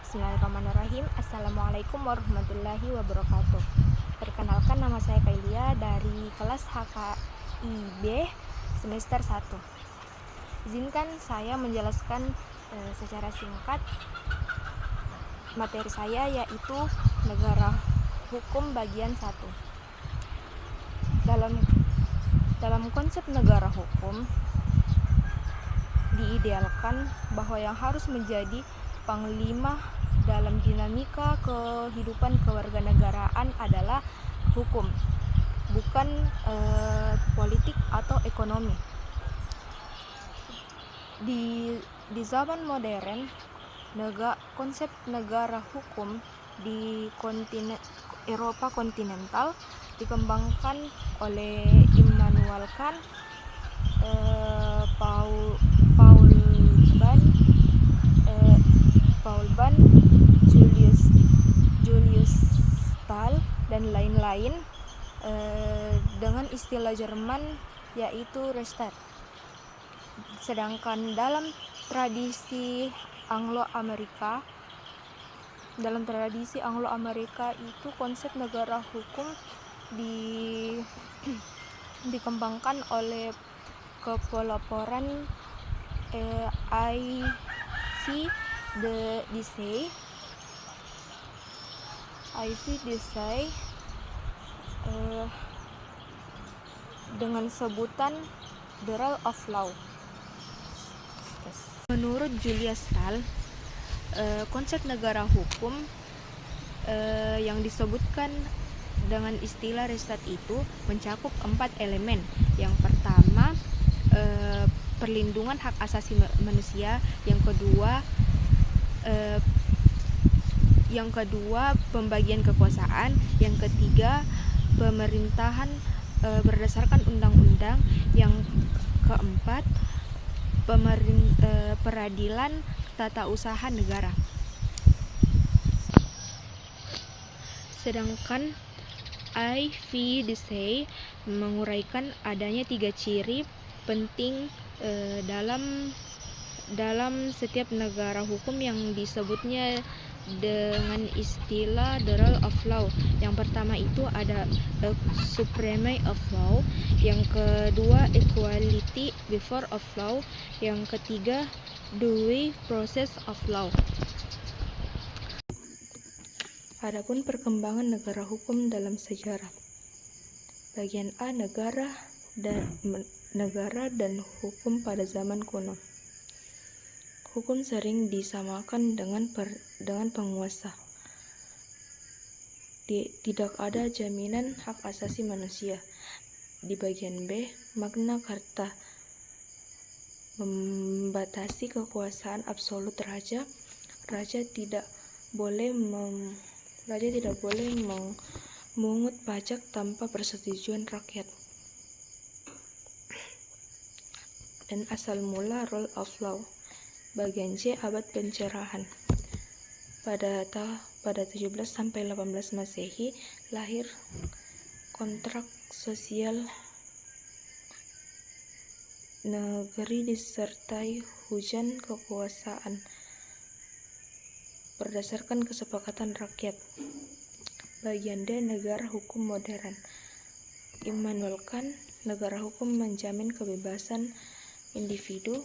Bismillahirrahmanirrahim. Assalamualaikum warahmatullahi wabarakatuh. Perkenalkan, nama saya Kailia dari kelas HKIB semester 1. Izinkan saya menjelaskan secara singkat materi saya, yaitu negara hukum bagian 1. Dalam konsep negara hukum, diidealkan bahwa yang harus menjadi panglima dalam dinamika kehidupan kewarganegaraan adalah hukum, bukan politik atau ekonomi. Di zaman modern, konsep negara hukum di kontinen Eropa kontinental dikembangkan oleh Immanuel Kant, Paul Ban, Julius Stahl, dan lain-lain, dengan istilah Jerman yaitu Rechtsstaat. Sedangkan dalam tradisi Anglo-Amerika itu konsep negara hukum dikembangkan oleh kepeloporan Ivy Dissay dengan sebutan The Rule of Law. Menurut Julius Stahl, konsep negara hukum yang disebutkan dengan istilah Rechtsstaat itu mencakup 4 elemen. Yang pertama, perlindungan hak asasi manusia. Yang kedua, pembagian kekuasaan. Yang ketiga, pemerintahan berdasarkan undang-undang. Yang keempat, peradilan tata usaha negara. Sedangkan Ivy Dissay menguraikan adanya 3 ciri penting dalam setiap negara hukum yang disebutnya dengan istilah The Rule of Law. Yang pertama itu ada supremacy of law, yang kedua equality before of law, yang ketiga due process of law. Adapun perkembangan negara hukum dalam sejarah. Bagian A, negara dan hukum pada zaman kuno. Hukum sering disamakan dengan penguasa. Tidak ada jaminan hak asasi manusia. Di bagian B, Magna Carta membatasi kekuasaan absolut raja. Raja tidak boleh memungut pajak tanpa persetujuan rakyat. Dan asal mula Rule of Law. Bagian C, abad pencerahan. Pada 17 sampai 18 Masehi lahir kontrak sosial negeri disertai hujan kekuasaan berdasarkan kesepakatan rakyat. Bagian D, negara hukum modern. Immanuel Kant, negara hukum menjamin kebebasan individu.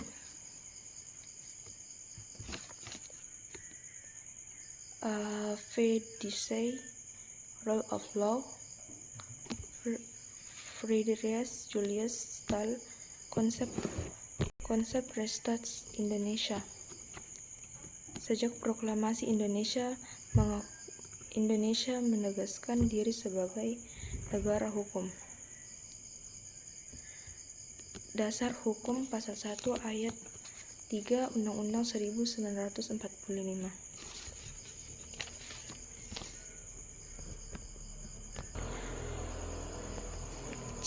Ivy Dissay, Rule of Law. Friedrich Julius Stahl, konsep Rechtsstaat Indonesia. Sejak proklamasi Indonesia menegaskan diri sebagai negara hukum. Dasar hukum pasal 1 ayat 3 Undang-Undang 1945.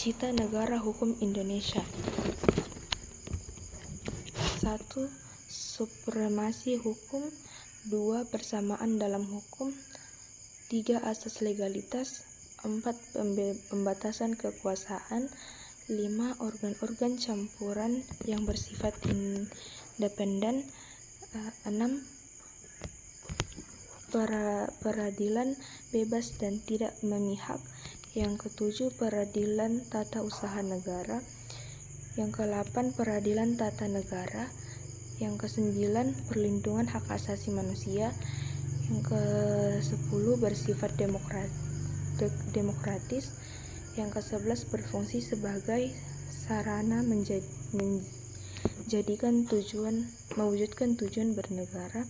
Cita negara hukum Indonesia. 1. Supremasi hukum. 2. Persamaan dalam hukum. 3. Asas legalitas. 4. Pembatasan kekuasaan. 5. Organ-organ campuran yang bersifat independen. 6. peradilan bebas dan tidak memihak. Yang ke-7, peradilan tata usaha negara. Yang ke-8, peradilan tata negara. Yang ke-9, perlindungan hak asasi manusia. Yang ke-10, bersifat demokratis. Yang ke-11, berfungsi sebagai sarana mewujudkan tujuan bernegara.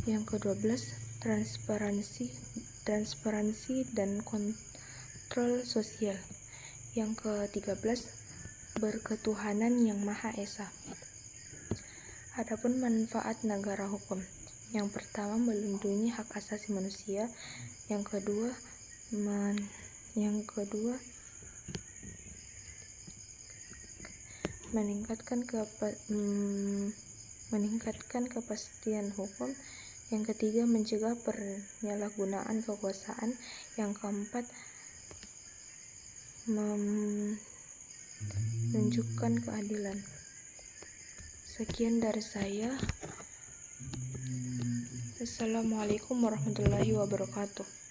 Yang ke-12, transparansi dan kontrol sosial. Yang ke-13, berketuhanan yang Maha Esa. Adapun manfaat negara hukum. Yang pertama, melindungi hak asasi manusia. Yang kedua, meningkatkan kepastian hukum. Yang ketiga, mencegah penyalahgunaan kekuasaan. Yang keempat, menunjukkan keadilan. Sekian dari saya. Assalamualaikum warahmatullahi wabarakatuh.